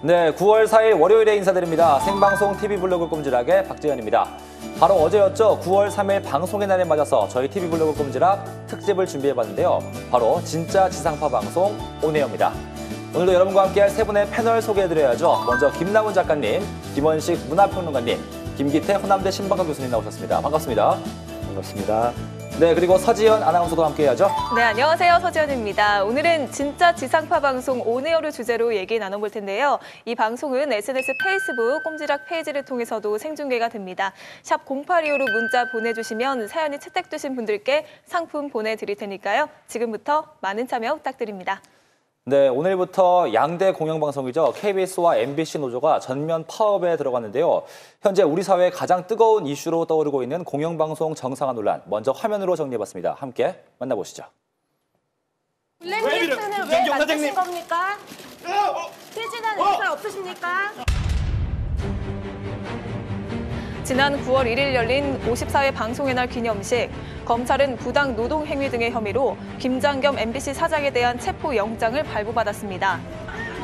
네, 9월 4일 월요일에 인사드립니다. 생방송 TV블로그 꼼지락의 박지현입니다. 바로 어제였죠. 9월 3일 방송의 날에 맞아서 저희 TV블로그 꼼지락 특집을 준비해봤는데요. 바로 진짜 지상파 방송 온에어입니다. 오늘도 여러분과 함께할 세 분의 패널 소개해드려야죠. 먼저 김남훈 작가님, 김원식 문화평론가님, 김기태 호남대 신방과 교수님 나오셨습니다. 반갑습니다. 반갑습니다. 네, 그리고 서지현 아나운서도 함께해야죠. 네, 안녕하세요. 서지현입니다. 오늘은 진짜 지상파 방송 온에어를 주제로 얘기 나눠볼 텐데요. 이 방송은 SNS, 페이스북, 꼼지락 페이지를 통해서도 생중계가 됩니다. 샵 0825로 문자 보내주시면 사연이 채택되신 분들께 상품 보내드릴 테니까요. 지금부터 많은 참여 부탁드립니다. 네, 오늘부터 양대 공영방송이죠. KBS와 MBC 노조가 전면 파업에 들어갔는데요. 현재 우리 사회의 가장 뜨거운 이슈로 떠오르고 있는 공영방송 정상화 논란, 먼저 화면으로 정리해봤습니다. 함께 만나보시죠. 블랙리스트는 왜 만드신 겁니까? 퇴진한 의사 없으십니까? 지난 9월 1일 열린 54회 방송의 날 기념식, 검찰은 부당 노동행위 등의 혐의로 김장겸 MBC 사장에 대한 체포영장을 발부받았습니다.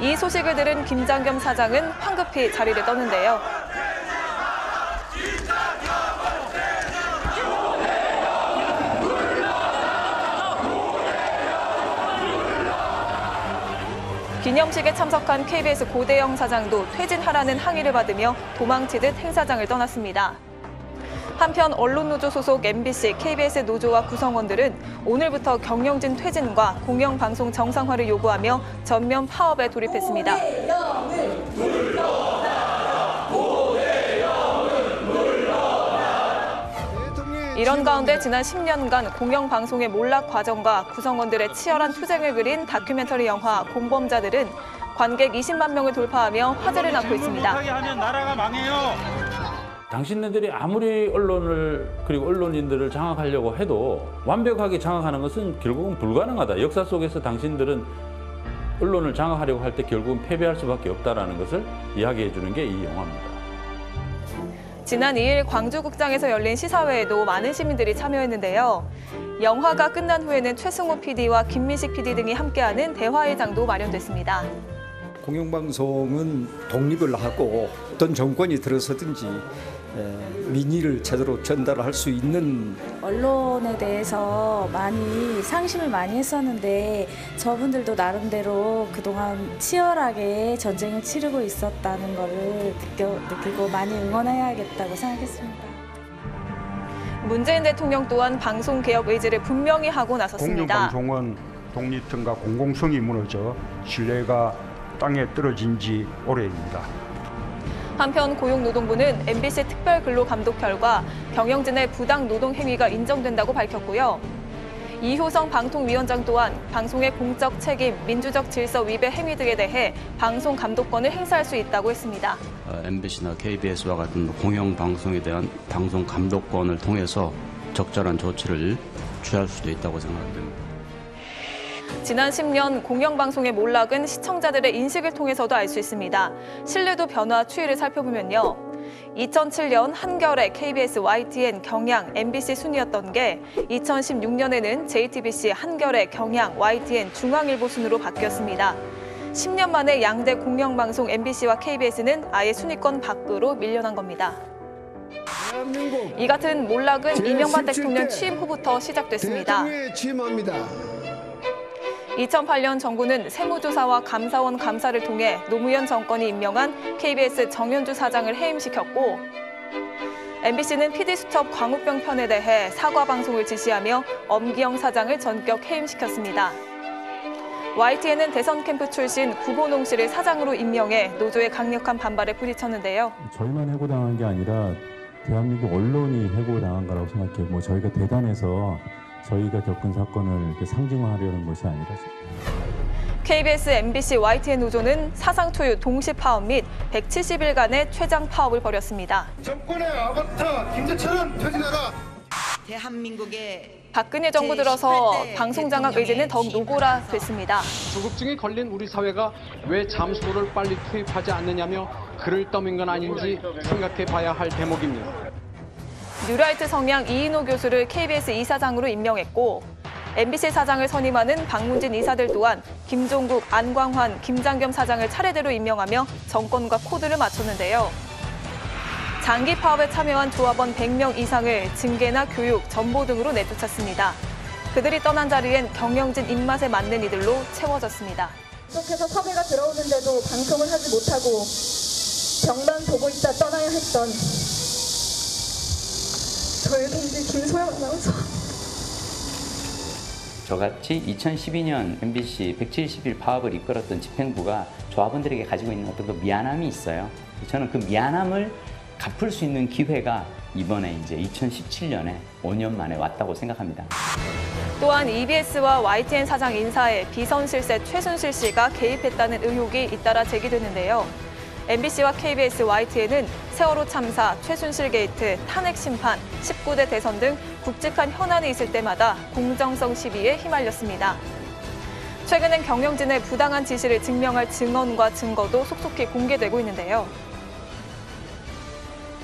이 소식을 들은 김장겸 사장은 황급히 자리를 떠는데요. 기념식에 참석한 KBS 고대영 사장도 퇴진하라는 항의를 받으며 도망치듯 행사장을 떠났습니다. 한편 언론노조 소속 MBC, KBS 노조와 구성원들은 오늘부터 경영진 퇴진과 공영방송 정상화를 요구하며 전면 파업에 돌입했습니다. 이런 가운데 지난 10년간 공영방송의 몰락 과정과 구성원들의 치열한 투쟁을 그린 다큐멘터리 영화 공범자들은 관객 20만 명을 돌파하며 화제를 낳고 있습니다. 못하게 하면 나라가 망해요. 당신네들이 아무리 언론을 그리고 언론인들을 장악하려고 해도 완벽하게 장악하는 것은 결국은 불가능하다. 역사 속에서 당신들은 언론을 장악하려고 할 때 결국은 패배할 수밖에 없다는 것을 이야기해 주는 게 이 영화입니다. 지난 2일 광주극장에서 열린 시사회에도 많은 시민들이 참여했는데요. 영화가 끝난 후에는 최승호 PD와 김미식 PD 등이 함께하는 대화의장도 마련됐습니다. 공영방송은 독립을 하고 어떤 정권이 들어서든지 민의를 제대로 전달할 수 있는 언론에 대해서 많이 상심을 많이 했었는데 저분들도 나름대로 그동안 치열하게 전쟁을 치르고 있었다는 것을 느끼고 많이 응원해야겠다고 생각했습니다. 문재인 대통령 또한 방송개혁 의지를 분명히 하고 나섰습니다. 공영방송은 독립성과 공공성이 무너져 신뢰가 땅에 떨어진 지 오래입니다. 한편 고용노동부는 MBC 특별근로감독 결과 경영진의 부당 노동 행위가 인정된다고 밝혔고요. 이효성 방통위원장 또한 방송의 공적 책임, 민주적 질서 위배 행위 등에 대해 방송 감독권을 행사할 수 있다고 했습니다. MBC나 KBS와 같은 공영방송에 대한 방송 감독권을 통해서 적절한 조치를 취할 수도 있다고 생각됩니다. 지난 10년 공영방송의 몰락은 시청자들의 인식을 통해서도 알 수 있습니다. 신뢰도 변화 추이를 살펴보면요. 2007년 한겨레, KBS, YTN, 경향, MBC 순이었던 게 2016년에는 JTBC, 한겨레, 경향, YTN, 중앙일보 순으로 바뀌었습니다. 10년 만에 양대 공영방송 MBC와 KBS는 아예 순위권 밖으로 밀려난 겁니다. 이 같은 몰락은 이명박 대통령 취임 후부터 시작됐습니다. 2008년 정부는 세무조사와 감사원 감사를 통해 노무현 정권이 임명한 KBS 정현주 사장을 해임시켰고 MBC는 PD수첩 광우병 편에 대해 사과 방송을 지시하며 엄기영 사장을 전격 해임시켰습니다. YTN은 대선 캠프 출신 구본홍 씨를 사장으로 임명해 노조의 강력한 반발에 부딪혔는데요. 저희만 해고당한 게 아니라 대한민국 언론이 해고당한 거라고 생각해요. 뭐 저희가 대단해서 저희가 겪은 사건을 이렇게 상징화하려는 것이 아니라서. KBS, MBC, YTN 노조는 사상 초유 동시 파업 및 170일간의 최장 파업을 벌였습니다. 정권의 아바타 김재철은 퇴진하라. 대한민국의 박근혜 정부 들어서 방송장악 의제는 더욱 노골화됐습니다. 조급증에 걸린 우리 사회가 왜 잠수부를 빨리 투입하지 않느냐며 글을 떠민 건 아닌지 생각해 봐야 할 대목입니다. 뉴라이트 성향 이인호 교수를 KBS 이사장으로 임명했고 MBC 사장을 선임하는 박문진 이사들 또한 김종국, 안광환, 김장겸 사장을 차례대로 임명하며 정권과 코드를 맞췄는데요. 장기 파업에 참여한 조합원 100명 이상을 징계나 교육, 전보 등으로 내쫓았습니다. 그들이 떠난 자리엔 경영진 입맛에 맞는 이들로 채워졌습니다. 계속해서 섭외가 들어오는데도 방송을 하지 못하고 벽만 보고 있다 떠나야 했던 저의 동기 김소영 아나운서. 저같이 2012년 MBC 170일 파업을 이끌었던 집행부가 조합원들에게 가지고 있는 어떤 그 미안함이 있어요. 저는 그 미안함을 갚을 수 있는 기회가 이번에 이제 2017년에 5년 만에 왔다고 생각합니다. 또한 EBS와 YTN 사장 인사에 비선 실세 최순실 씨가 개입했다는 의혹이 잇따라 제기되는데요. MBC와 KBS, YTN은 세월호 참사, 최순실 게이트, 탄핵 심판, 19대 대선 등 굵직한 현안이 있을 때마다 공정성 시비에 휘말렸습니다. 최근엔 경영진의 부당한 지시를 증명할 증언과 증거도 속속히 공개되고 있는데요.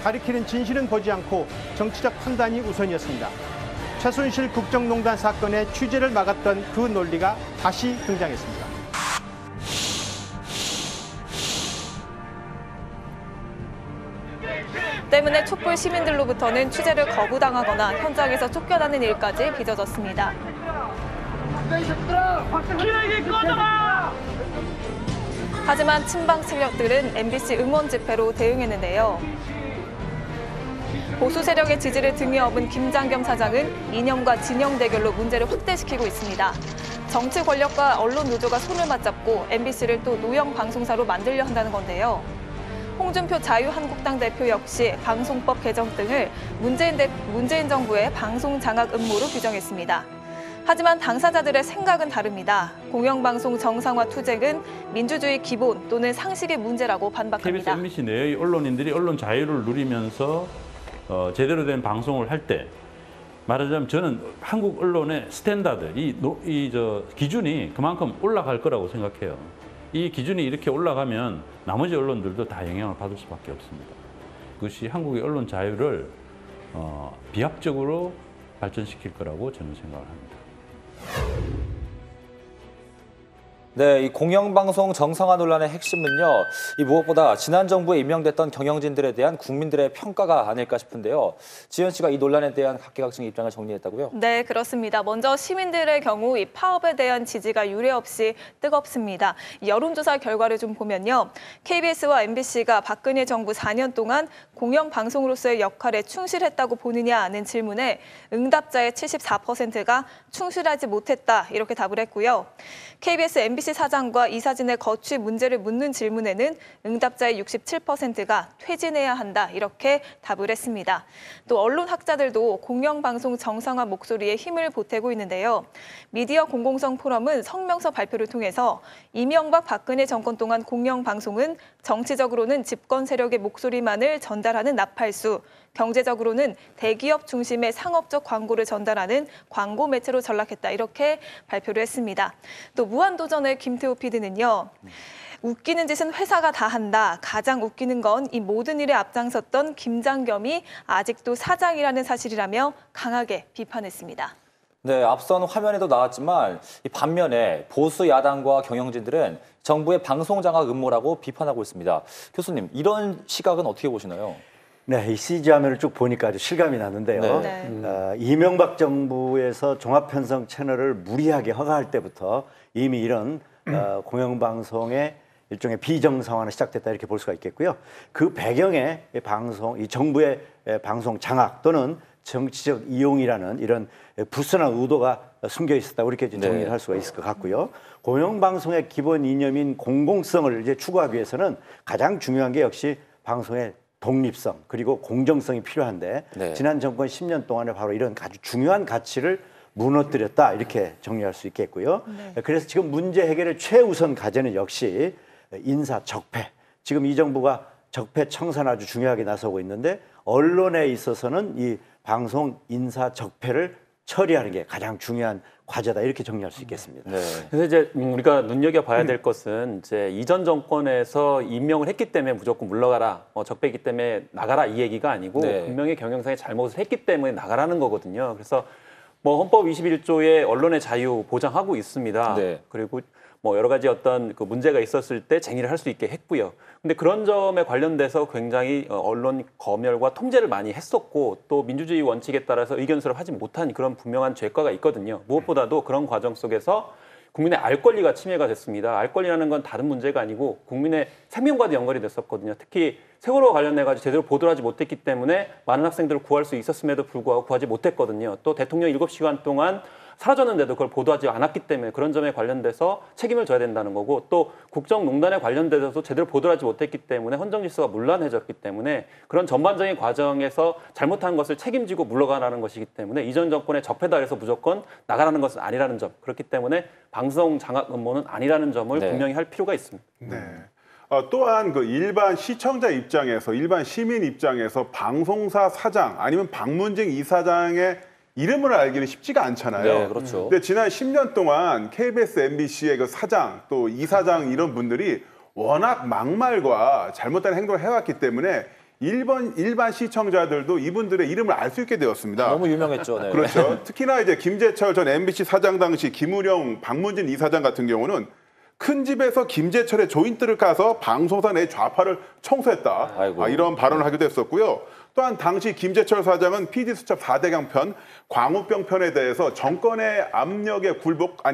가리키는 진실은 보지 않고 정치적 판단이 우선이었습니다. 최순실 국정농단 사건의 취재를 막았던 그 논리가 다시 등장했습니다. 때문에 촛불 시민들로부터는 취재를 거부당하거나 현장에서 쫓겨나는 일까지 빚어졌습니다. 하지만 친박 세력들은 MBC 응원 집회로 대응했는데요. 보수 세력의 지지를 등에 업은 김장겸 사장은 이념과 진영 대결로 문제를 확대시키고 있습니다. 정치 권력과 언론 노조가 손을 맞잡고 MBC를 또 노영 방송사로 만들려 한다는 건데요. 홍준표 자유한국당 대표 역시 방송법 개정 등을 문재인 정부의 방송 장악 음모로 규정했습니다. 하지만 당사자들의 생각은 다릅니다. 공영방송 정상화 투쟁은 민주주의 기본 또는 상식의 문제라고 반박합니다. KBS, MBC 내의 언론인들이 언론 자유를 누리면서 제대로 된 방송을 할 때 말하자면 저는 한국 언론의 스탠다드, 기준이 그만큼 올라갈 거라고 생각해요. 이 기준이 이렇게 올라가면 나머지 언론들도 다 영향을 받을 수밖에 없습니다. 그것이 한국의 언론 자유를 비합적으로 발전시킬 거라고 저는 생각을 합니다. 네, 이 공영방송 정상화 논란의 핵심은요, 이 무엇보다 지난 정부에 임명됐던 경영진들에 대한 국민들의 평가가 아닐까 싶은데요. 지연 씨가 이 논란에 대한 각계각층의 입장을 정리했다고요? 네, 그렇습니다. 먼저 시민들의 경우 이 파업에 대한 지지가 유례없이 뜨겁습니다. 여론조사 결과를 좀 보면요. KBS와 MBC가 박근혜 정부 4년 동안 공영방송으로서의 역할에 충실했다고 보느냐 하는 질문에 응답자의 74%가 충실하지 못했다 이렇게 답을 했고요. KBS, MBC 사장과 이사진의 거취 문제를 묻는 질문에는 응답자의 67%가 퇴진해야 한다 이렇게 답을 했습니다. 또 언론학자들도 공영방송 정상화 목소리에 힘을 보태고 있는데요. 미디어 공공성 포럼은 성명서 발표를 통해서 이명박 박근혜 정권 동안 공영방송은 정치적으로는 집권 세력의 목소리만을 전달하는 나팔수, 경제적으로는 대기업 중심의 상업적 광고를 전달하는 광고 매체로 전락했다 이렇게 발표를 했습니다. 또 무한도전의 김태호 PD는요. 웃기는 짓은 회사가 다 한다. 가장 웃기는 건 이 모든 일에 앞장섰던 김장겸이 아직도 사장이라는 사실이라며 강하게 비판했습니다. 네, 앞선 화면에도 나왔지만 이 반면에 보수 야당과 경영진들은 정부의 방송 장악 음모라고 비판하고 있습니다. 교수님, 이런 시각은 어떻게 보시나요? 네, 이 CG 화면을 쭉 보니까 아주 실감이 나는데요. 네. 이명박 정부에서 종합편성 채널을 무리하게 허가할 때부터 이미 이런 공영방송의 일종의 비정상화는 시작됐다 이렇게 볼 수가 있겠고요. 그 배경에 이 정부의 방송 장악 또는 정치적 이용이라는 이런 부순한 의도가 숨겨 있었다. 이렇게 정리를 할 수가 있을 것 같고요. 공영방송의 기본 이념인 공공성을 이제 추구하기 위해서는 가장 중요한 게 역시 방송의 독립성 그리고 공정성이 필요한데 지난 정권 10년 동안에 바로 이런 아주 중요한 가치를 무너뜨렸다 이렇게 정리할 수 있겠고요. 그래서 지금 문제 해결의 최우선 과제는 역시 인사 적폐. 지금 이 정부가 적폐 청산 아주 중요하게 나서고 있는데 언론에 있어서는 이 방송 인사 적폐를 처리하는 게 가장 중요한 과제다 이렇게 정리할 수 있겠습니다. 그래서 이제 우리가 눈여겨봐야 될 것은 이제 이전 정권에서 임명을 했기 때문에 무조건 물러가라, 적폐이기 때문에 나가라 이 얘기가 아니고 분명히 경영상의 잘못을 했기 때문에 나가라는 거거든요. 그래서 뭐 헌법 21조에 언론의 자유 보장하고 있습니다. 그리고 뭐 여러 가지 어떤 그 문제가 있었을 때 쟁의를 할 수 있게 했고요. 근데 그런 점에 관련돼서 굉장히 언론 검열과 통제를 많이 했었고 또 민주주의 원칙에 따라서 의견 수렴을 하지 못한 그런 분명한 죄과가 있거든요. 무엇보다도 그런 과정 속에서 국민의 알 권리가 침해가 됐습니다. 알 권리라는 건 다른 문제가 아니고 국민의 생명과도 연관이 됐었거든요. 특히 세월호와 관련돼가지고 제대로 보도를 하지 못했기 때문에 많은 학생들을 구할 수 있었음에도 불구하고 구하지 못했거든요. 또 대통령 7시간 동안 사라졌는데도 그걸 보도하지 않았기 때문에 그런 점에 관련돼서 책임을 져야 된다는 거고 또 국정농단에 관련돼서도 제대로 보도를 하지 못했기 때문에 헌정질서가 문란해졌기 때문에 그런 전반적인 과정에서 잘못한 것을 책임지고 물러가라는 것이기 때문에 이전 정권의 적폐다 해서 무조건 나가라는 것은 아니라는 점 그렇기 때문에 방송 장악 음모는 아니라는 점을 분명히 할 필요가 있습니다. 또한 그 일반 시청자 입장에서 일반 시민 입장에서 방송사 사장 아니면 박문진 이사장의 이름을 알기는 쉽지가 않잖아요. 그렇죠. 근데 지난 10년 동안 KBS, MBC의 그 사장 또 이사장 이런 분들이 워낙 막말과 잘못된 행동을 해왔기 때문에 일반 시청자들도 이분들의 이름을 알 수 있게 되었습니다. 너무 유명했죠. 그렇죠. 특히나 이제 김재철 전 MBC 사장 당시 김우령, 박문진 이사장 같은 경우는 큰 집에서 김재철의 조인트를 까서 방송사 내 좌파를 청소했다. 이런 발언을 하기도 했었고요. 또한 당시 김재철 사장은 PD수첩 4대강 편, 광우병 편에 대해서 정권의 압력에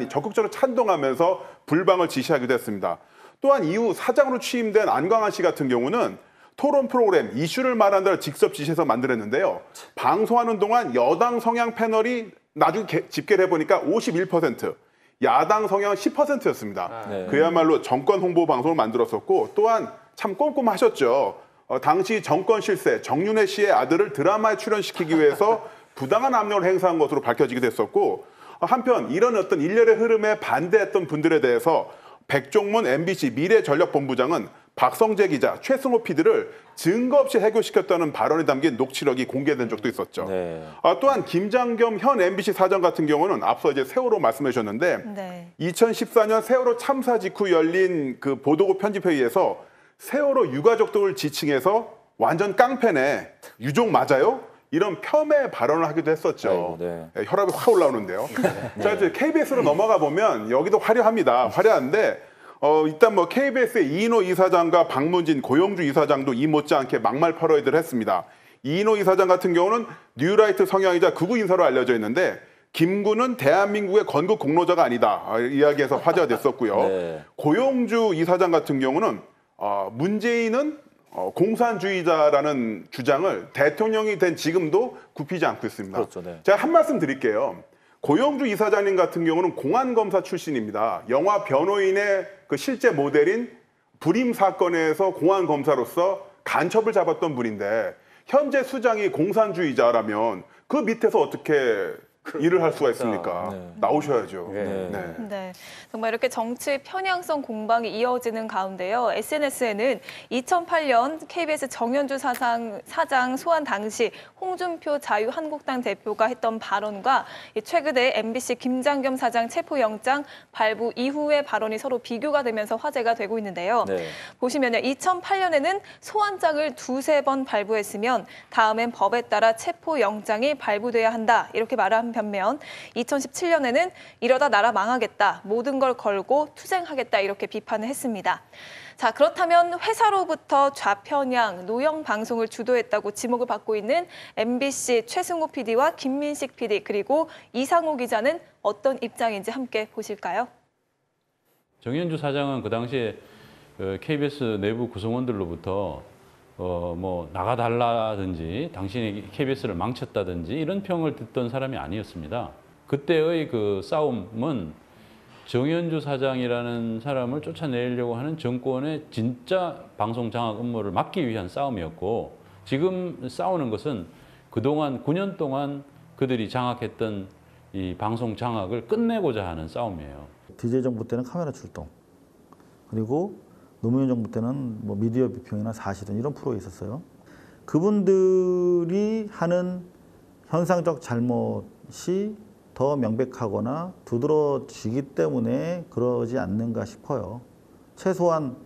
적극적으로 찬동하면서 불방을 지시하기도 했습니다. 또한 이후 사장으로 취임된 안광한 씨 같은 경우는 토론 프로그램 이슈를 말한다를 직접 지시해서 만들었는데요. 방송하는 동안 여당 성향 패널이 나중에 집계를 해보니까 51%, 야당 성향은 10%였습니다. 그야말로 정권 홍보 방송을 만들었었고 또한 참 꼼꼼하셨죠. 당시 정권 실세 정윤회 씨의 아들을 드라마에 출연시키기 위해서 부당한 압력을 행사한 것으로 밝혀지기도 했었고 한편 이런 어떤 일련의 흐름에 반대했던 분들에 대해서 백종문 MBC 미래전략본부장은 박성재 기자, 최승호 PD를 증거 없이 해고시켰다는 발언이 담긴 녹취록이 공개된 적도 있었죠. 또한 김장겸 현 MBC 사장 같은 경우는 앞서 이제 세월호 말씀해 주셨는데 2014년 세월호 참사 직후 열린 그 보도국 편집회의에서 세월호 유가족들을 지칭해서 완전 깡패네, 유족 맞아요? 이런 폄훼 발언을 하기도 했었죠. 혈압이 확 올라오는데요. 자, 이제 KBS로 넘어가 보면 여기도 화려합니다. 화려한데 일단 뭐 KBS의 이인호 이사장과 박문진, 고용주 이사장도 이 못지않게 막말 패러디를 했습니다. 이인호 이사장 같은 경우는 뉴라이트 성향이자 극우 인사로 알려져 있는데 김구는 대한민국의 건국 공로자가 아니다 이야기해서 화제가 됐었고요. 고용주 이사장 같은 경우는 문재인은 공산주의자라는 주장을 대통령이 된 지금도 굽히지 않고 있습니다. 제가 한 말씀 드릴게요. 고용주 이사장님 같은 경우는 공안검사 출신입니다. 영화 변호인의 그 실제 모델인 불임 사건에서 공안검사로서 간첩을 잡았던 분인데 현재 수장이 공산주의자라면 그 밑에서 어떻게 일을 할 수가 있습니까? 나오셔야죠. 정말 이렇게 정치 편향성 공방이 이어지는 가운데요. SNS에는 2008년 KBS 정연주 사장 소환 당시 홍준표 자유한국당 대표가 했던 발언과 최근에 MBC 김장겸 사장 체포영장 발부 이후의 발언이 서로 비교가 되면서 화제가 되고 있는데요. 보시면요. 2008년에는 소환장을 2-3번 발부했으면 다음엔 법에 따라 체포영장이 발부돼야 한다. 이렇게 말한 반면 2017년에는 이러다 나라 망하겠다. 모든 걸 걸고 투쟁하겠다. 이렇게 비판을 했습니다. 자, 그렇다면 회사로부터 좌편향, 노영 방송을 주도했다고 지목을 받고 있는 MBC 최승호 PD와 김민식 PD 그리고 이상호 기자는 어떤 입장인지 함께 보실까요? 정연주 사장은 그 당시에 KBS 내부 구성원들로부터 뭐 나가달라든지 당신이 KBS를 망쳤다든지 이런 평을 듣던 사람이 아니었습니다. 그때의 그 싸움은 정현주 사장이라는 사람을 쫓아내려고 하는 정권의 진짜 방송 장악 음모를 막기 위한 싸움이었고, 지금 싸우는 것은 그동안 9년 동안 그들이 장악했던 이 방송 장악을 끝내고자 하는 싸움이에요. DJ 정부 때는 카메라 출동, 그리고 노무현 정부 때는 뭐 미디어 비평이나 사실은 이런 프로가 있었어요. 그분들이 하는 현상적 잘못이 더 명백하거나 두드러지기 때문에 그러지 않는가 싶어요. 최소한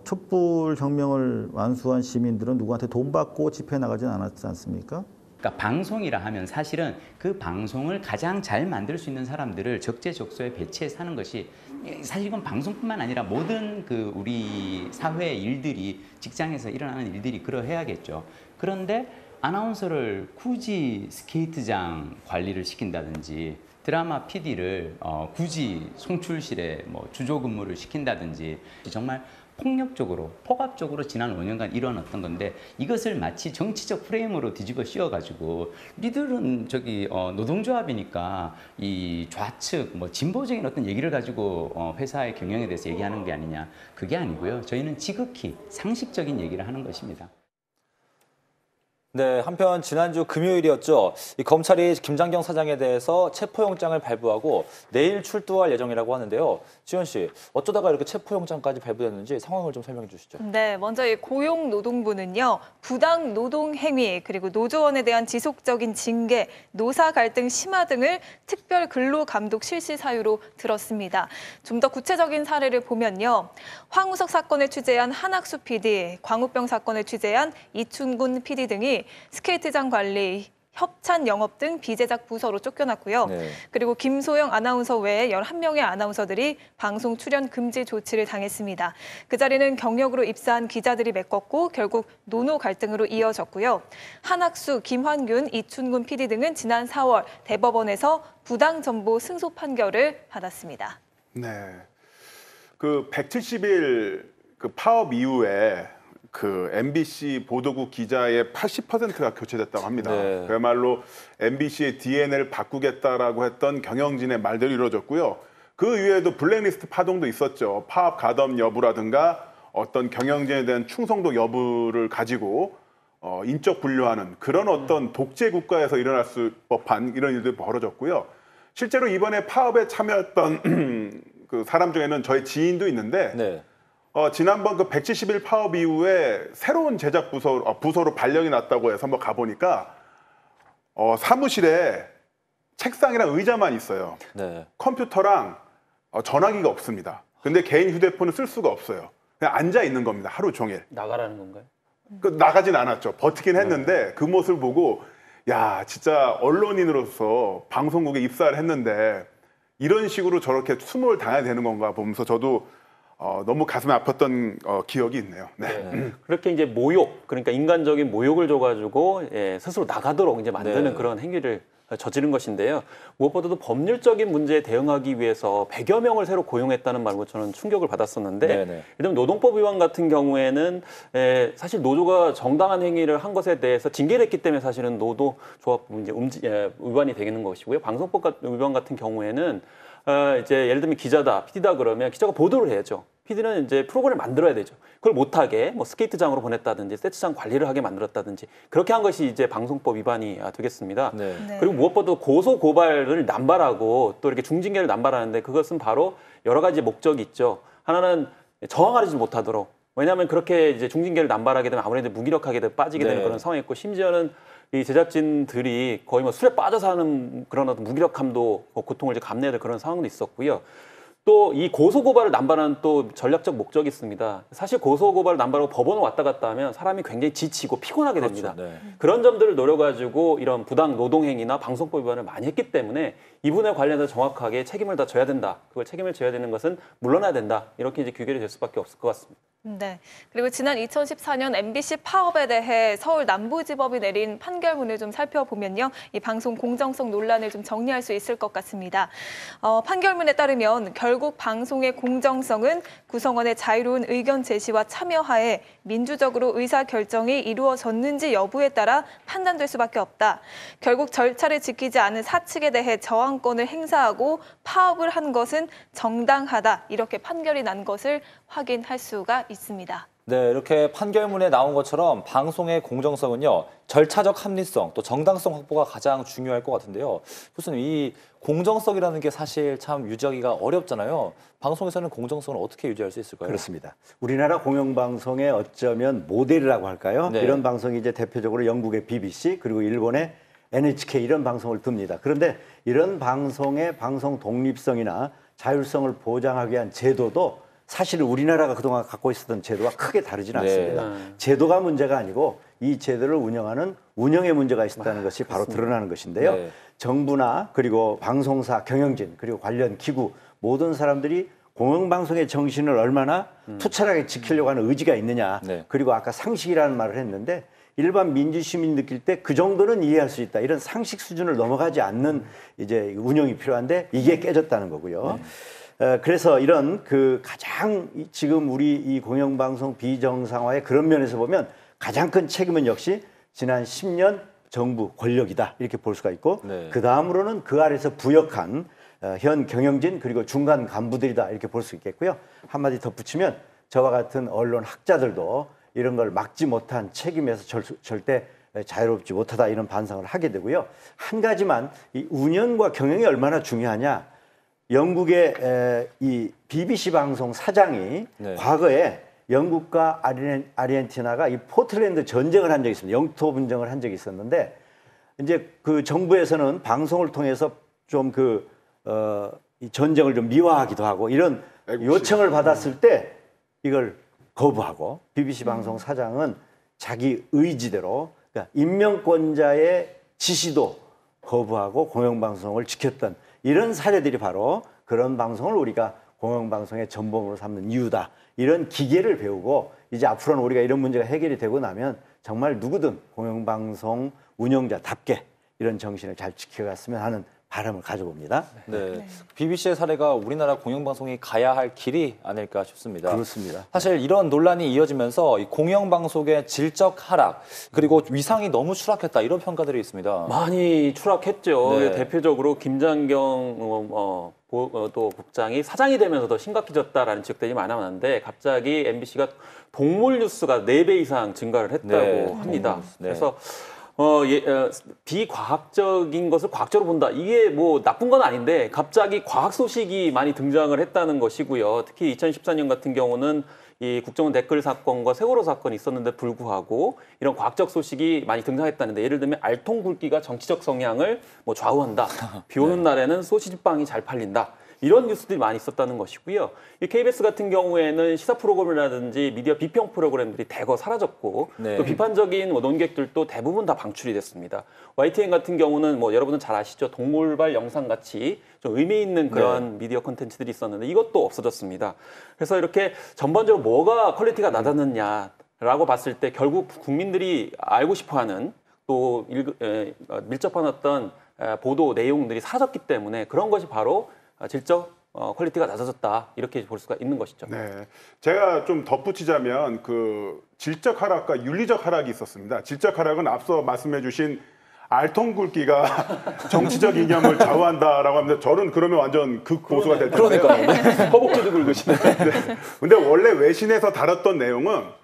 촛불혁명을 완수한 시민들은 누구한테 돈 받고 집회에 나가진 않았지 않습니까? 그러니까 방송이라 하면 사실은 그 방송을 가장 잘 만들 수 있는 사람들을 적재적소에 배치해서 하는 것이, 사실 이건 방송뿐만 아니라 모든 그 우리 사회의 일들이, 직장에서 일어나는 일들이 그러해야겠죠. 그런데 아나운서를 굳이 스케이트장 관리를 시킨다든지, 드라마 PD를 굳이 송출실에 뭐 주조 근무를 시킨다든지, 정말 폭력적으로, 폭압적으로 지난 5년간 일어났던 건데, 이것을 마치 정치적 프레임으로 뒤집어 씌워가지고 니들은 저기 노동조합이니까 이 좌측 뭐 진보적인 어떤 얘기를 가지고 회사의 경영에 대해서 얘기하는 게 아니냐. 그게 아니고요. 저희는 지극히 상식적인 얘기를 하는 것입니다. 네, 한편 지난주 금요일이었죠. 이 검찰이 김장경 사장에 대해서 체포영장을 발부하고 내일 출두할 예정이라고 하는데요. 지현 씨, 어쩌다가 이렇게 체포영장까지 발부됐는지 상황을 좀 설명해 주시죠. 네, 먼저 이 고용노동부는요, 부당 노동 행위, 그리고 노조원에 대한 지속적인 징계, 노사 갈등 심화 등을 특별 근로 감독 실시 사유로 들었습니다. 좀 더 구체적인 사례를 보면요, 황우석 사건을 취재한 한학수 PD, 광우병 사건을 취재한 이춘군 PD 등이 스케이트장 관리, 협찬 영업 등 비제작 부서로 쫓겨났고요. 네. 그리고 김소영 아나운서 외에 11명의 아나운서들이 방송 출연 금지 조치를 당했습니다. 그 자리는 경력으로 입사한 기자들이 메꿨고 결국 노노 갈등으로 이어졌고요. 한학수, 김환균, 이춘군 PD 등은 지난 4월 대법원에서 부당 정보 승소 판결을 받았습니다. 네, 그 170일 그 파업 이후에 그 MBC 보도국 기자의 80%가 교체됐다고 합니다. 네. 그야말로 MBC의 DNA를 바꾸겠다라고 했던 경영진의 말대로 이루어졌고요. 그 이후에도 블랙리스트 파동도 있었죠. 파업 가담 여부라든가 어떤 경영진에 대한 충성도 여부를 가지고 인적 분류하는 그런 어떤 독재 국가에서 일어날 수 법한 이런 일들이 벌어졌고요. 실제로 이번에 파업에 참여했던 그 사람 중에는 저희 지인도 있는데 네. 지난번 그 170일 파업 이후에 새로운 제작 부서로 발령이 났다고 해서 한번 가보니까 사무실에 책상이랑 의자만 있어요. 네. 컴퓨터랑 전화기가 없습니다. 근데 개인 휴대폰을 쓸 수가 없어요. 그냥 앉아 있는 겁니다. 하루 종일. 나가라는 건가요? 나가진 않았죠. 버티긴 했는데 그 모습을 보고 야, 진짜 언론인으로서 방송국에 입사를 했는데 이런 식으로 저렇게 수모를 당해야 되는 건가 보면서 저도 너무 가슴이 아팠던 기억이 있네요. 네. 네. 그렇게 이제 모욕, 그러니까 인간적인 모욕을 줘가지고 스스로 나가도록 이제 만드는 네. 그런 행위를 저지른 것인데요. 무엇보다도 법률적인 문제에 대응하기 위해서 100여 명을 새로 고용했다는 말고 저는 충격을 받았었는데, 예를 들면 노동법 위반 같은 경우에는 사실 노조가 정당한 행위를 한 것에 대해서 징계를 했기 때문에 사실은 노동조합 이제 위반이 되는 것이고요. 방송법 위반 같은 경우에는 이제 예를 들면 기자다, PD다 그러면 기자가 보도를 해야죠. PD는 이제 프로그램을 만들어야 되죠. 그걸 못하게 뭐 스케이트장으로 보냈다든지 세트장 관리를 하게 만들었다든지 그렇게 한 것이 이제 방송법 위반이 되겠습니다. 네. 네. 그리고 무엇보다 고소 고발을 남발하고 또 이렇게 중징계를 남발하는데 그것은 바로 여러 가지 목적이 있죠. 하나는 저항하지 못하도록. 왜냐하면 그렇게 이제 중징계를 남발하게 되면 아무래도 무기력하게 빠지게 되는 그런 상황이 있고, 심지어는 이 제작진들이 거의 뭐 술에 빠져서 하는 그런 어떤 무기력함도 고통을 이제 감내야 될 그런 상황도 있었고요. 또 이 고소고발을 남발하는 또 전략적 목적이 있습니다. 사실 고소고발을 남발하고 법원을 왔다 갔다 하면 사람이 굉장히 지치고 피곤하게 됩니다. 그렇죠, 네. 그런 점들을 노려가지고 이런 부당 노동행위나 방송법 위반을 많이 했기 때문에 이분에 관련해서 정확하게 책임을 다 져야 된다. 그걸 책임을 져야 되는 것은 물러나야 된다. 이렇게 이제 규결이 될 수밖에 없을 것 같습니다. 네. 그리고 지난 2014년 MBC 파업에 대해 서울 남부지법이 내린 판결문을 좀 살펴보면요. 이 방송 공정성 논란을 좀 정리할 수 있을 것 같습니다. 판결문에 따르면 결국 방송의 공정성은 구성원의 자유로운 의견 제시와 참여하에 민주적으로 의사결정이 이루어졌는지 여부에 따라 판단될 수밖에 없다. 결국 절차를 지키지 않은 사측에 대해 저항권을 행사하고 파업을 한 것은 정당하다. 이렇게 판결이 난 것을 확인할 수가 있습니다. 네, 이렇게 판결문에 나온 것처럼 방송의 공정성은요, 절차적 합리성, 또 정당성 확보가 가장 중요할 것 같은데요. 교수님, 이 공정성이라는 게 사실 참 유지하기가 어렵잖아요. 방송에서는 공정성을 어떻게 유지할 수 있을까요? 그렇습니다. 우리나라 공영방송의 어쩌면 모델이라고 할까요? 네. 이런 방송이 이제 대표적으로 영국의 BBC 그리고 일본의 NHK 이런 방송을 듭니다. 그런데 이런 방송의 방송 독립성이나 자율성을 보장하기 위한 제도도 사실 우리나라가 그동안 갖고 있었던 제도와 크게 다르지는 않습니다. 제도가 문제가 아니고 이 제도를 운영하는 운영에 문제가 있었다는 것이 바로 드러나는 것인데요. 네. 정부나 그리고 방송사, 경영진 그리고 관련 기구 모든 사람들이 공영방송의 정신을 얼마나 투철하게 지키려고 하는 의지가 있느냐. 그리고 아까 상식이라는 말을 했는데 일반 민주시민이 느낄 때 그 정도는 이해할 수 있다. 이런 상식 수준을 넘어가지 않는 이제 운영이 필요한데 이게 깨졌다는 거고요. 그래서 이런 그 가장 지금 우리 이 공영방송 비정상화의 그런 면에서 보면 가장 큰 책임은 역시 지난 10년 정부 권력이다 이렇게 볼 수가 있고 그 다음으로는 그 아래서 부역한 현 경영진 그리고 중간 간부들이다 이렇게 볼 수 있겠고요. 한마디 덧붙이면 저와 같은 언론 학자들도 이런 걸 막지 못한 책임에서 절대 자유롭지 못하다 이런 반성을 하게 되고요. 한 가지만 이 운영과 경영이 얼마나 중요하냐. 영국의 이 BBC 방송 사장이 과거에 영국과 아르헨티나가 이 포틀랜드 전쟁을 한 적이 있습니다. 영토 분쟁을 한 적이 있었는데 이제 그 정부에서는 방송을 통해서 좀 이 전쟁을 좀 미화하기도 하고 이런 요청을 받았을 때 이걸 거부하고 BBC 방송 사장은 자기 의지대로 그러니까 임명권자의 지시도 거부하고 공영방송을 지켰던 이런 사례들이 바로 그런 방송을 우리가 공영방송의 전범으로 삼는 이유다. 이런 기계를 배우고 이제 앞으로는 우리가 이런 문제가 해결이 되고 나면 정말 누구든 공영방송 운영자답게 이런 정신을 잘 지켜갔으면 하는 바람을 가져봅니다. 네. BBC의 사례가 우리나라 공영방송이 가야 할 길이 아닐까 싶습니다. 그렇습니다. 사실 이런 논란이 이어지면서 이 공영방송의 질적 하락 그리고 위상이 너무 추락했다 이런 평가들이 있습니다. 많이 추락했죠. 대표적으로 김장경 또 국장이 사장이 되면서 더 심각해졌다라는 지적들이 많았는데 갑자기 MBC가 동물 뉴스가 4배 이상 증가를 했다고 합니다. 그래서 비과학적인 것을 과학적으로 본다. 이게 뭐 나쁜 건 아닌데 갑자기 과학 소식이 많이 등장을 했다는 것이고요. 특히 2014년 같은 경우는 이 국정원 댓글 사건과 세월호 사건이 있었는데 불구하고 이런 과학적 소식이 많이 등장했다는데 예를 들면 알통 굵기가 정치적 성향을 뭐 좌우한다. 비 오는 날에는 소시지빵이 잘 팔린다. 이런 뉴스들이 많이 있었다는 것이고요. 이 KBS 같은 경우에는 시사 프로그램이라든지 미디어 비평 프로그램들이 대거 사라졌고 또 비판적인 논객들도 대부분 다 방출이 됐습니다. YTN 같은 경우는 뭐 여러분은 잘 아시죠? 동물발 영상 같이 좀 의미 있는 그런 미디어 콘텐츠들이 있었는데 이것도 없어졌습니다. 그래서 이렇게 전반적으로 뭐가 퀄리티가 낮았느냐라고 봤을 때 결국 국민들이 알고 싶어하는 또 밀접한 어떤 보도 내용들이 사라졌기 때문에 그런 것이 바로 질적 퀄리티가 낮아졌다 이렇게 볼 수가 있는 것이죠. 네, 제가 좀 덧붙이자면 그 질적 하락과 윤리적 하락이 있었습니다. 질적 하락은 앞서 말씀해주신 알통 굵기가 정치적 이념을 좌우한다라고 합니다. 저는 그러면 완전 극보수가 될 텐데요. 그러니까요. 허벅지도 굵으시네. 근데 원래 외신에서 다뤘던 내용은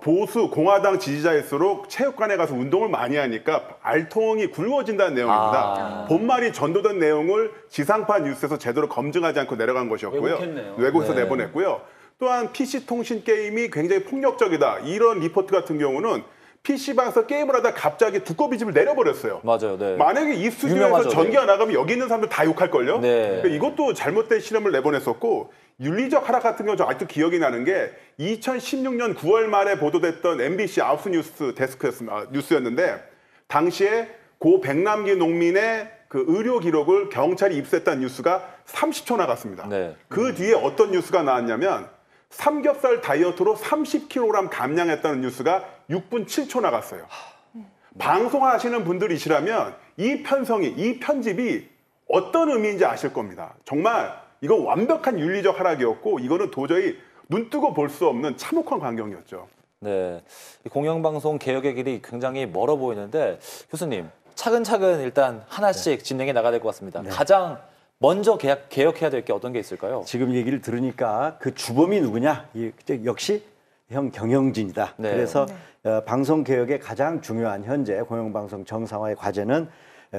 보수 공화당 지지자일수록 체육관에 가서 운동을 많이 하니까 알통이 굵어진다는 내용입니다. 본말이 전도된 내용을 지상파 뉴스에서 제대로 검증하지 않고 내려간 것이었고요. 외국에서 내보냈고요. 또한 PC통신 게임이 굉장히 폭력적이다. 이런 리포트 같은 경우는 PC방에서 게임을 하다 갑자기 두꺼비 집을 내려버렸어요. 맞아요. 만약에 이 스튜디오에서 전기가 나가면 여기 있는 사람들 다 욕할걸요? 그러니까 이것도 잘못된 실험을 내보냈었고 윤리적 하락 같은 경우 저 아직도 기억이 나는 게 2016년 9월 말에 보도됐던 MBC 아홉스 뉴스 뉴스였는데 당시에 고 백남기 농민의 그 의료 기록을 경찰이 입수했다는 뉴스가 30초 나갔습니다. 그 뒤에 어떤 뉴스가 나왔냐면 삼겹살 다이어트로 30kg 감량했다는 뉴스가 6분 7초 나갔어요. 방송하시는 분들이시라면 이 편성이, 이 편집이 어떤 의미인지 아실 겁니다. 정말 이건 완벽한 윤리적 하락이었고 이거는 도저히 눈 뜨고 볼 수 없는 참혹한 광경이었죠. 네, 이 공영방송 개혁의 길이 굉장히 멀어 보이는데 교수님, 차근차근 일단 하나씩 진행해 나가야 될 것 같습니다. 가장 먼저 개혁해야 될 게 어떤 게 있을까요? 지금 얘기를 들으니까 그 주범이 누구냐? 역시 형 경영진이다. 그래서 방송 개혁의 가장 중요한 현재 공영방송 정상화의 과제는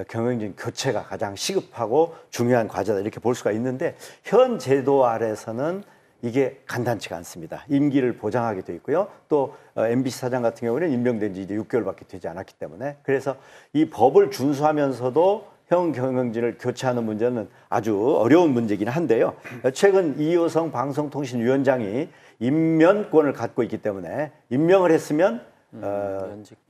경영진 교체가 가장 시급하고 중요한 과제다 이렇게 볼 수가 있는데 현 제도 아래서는 이게 간단치가 않습니다. 임기를 보장하게 돼 있고요. 또 MBC 사장 같은 경우는 임명된 지 이제 6개월밖에 되지 않았기 때문에 그래서 이 법을 준수하면서도 형 경영진을 교체하는 문제는 아주 어려운 문제긴 한데요. 최근 이효성 방송통신위원장이 임면권을 갖고 있기 때문에 임명을 했으면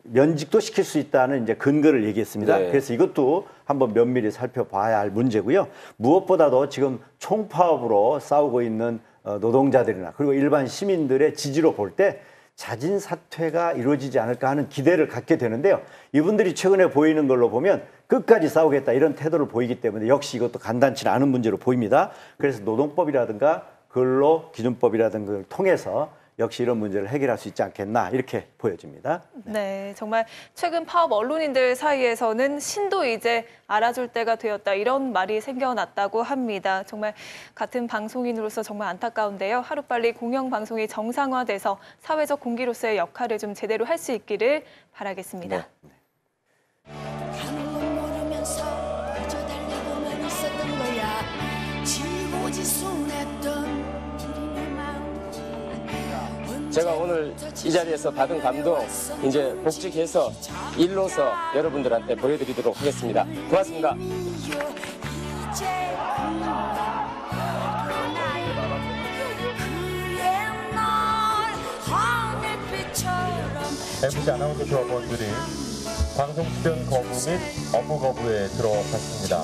면직도 시킬 수 있다는 이제 근거를 얘기했습니다. 그래서 이것도 한번 면밀히 살펴봐야 할 문제고요. 무엇보다도 지금 총파업으로 싸우고 있는 노동자들이나 그리고 일반 시민들의 지지로 볼 때 자진 사퇴가 이루어지지 않을까 하는 기대를 갖게 되는데요. 이분들이 최근에 보이는 걸로 보면 끝까지 싸우겠다 이런 태도를 보이기 때문에 역시 이것도 간단치 않은 문제로 보입니다. 그래서 노동법이라든가 근로기준법이라든가 걸 통해서 역시 이런 문제를 해결할 수 있지 않겠나 이렇게 보여집니다. 네, 정말 최근 파업 언론인들 사이에서는 신도 이제 알아줄 때가 되었다 이런 말이 생겨났다고 합니다. 정말 같은 방송인으로서 정말 안타까운데요. 하루빨리 공영방송이 정상화돼서 사회적 공기로서의 역할을 좀 제대로 할 수 있기를 바라겠습니다. 제가 오늘 이 자리에서 받은 감동 이제 복직해서 일로서 여러분들한테 보여드리도록 하겠습니다. 고맙습니다. MBC 아나운서 조합원들이 방송 출연 거부 및 업무 거부에 들어갔습니다.